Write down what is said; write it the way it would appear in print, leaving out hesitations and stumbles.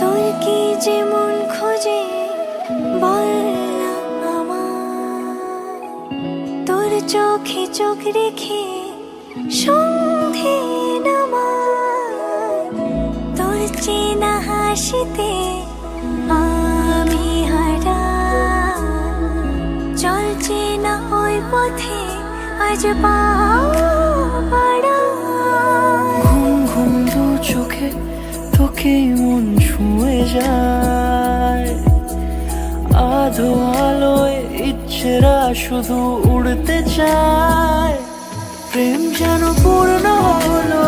তোর কি যে মন খোঁজে বল না আমায়, তোর চোখে চোখ রেখে সন্ধে নামায়, তোর চেনা হাসিতে আমি হারাই, চল চেনা ওই পথে আজ পা বাড়াই। ঘুম ঘুম দু চোখে তোকে মন ছুঁয়ে যায়, আধো আলোয় ইচ্ছেরা শুধু উড়তে চায়। প্রেম যেন পূর্ণ হলো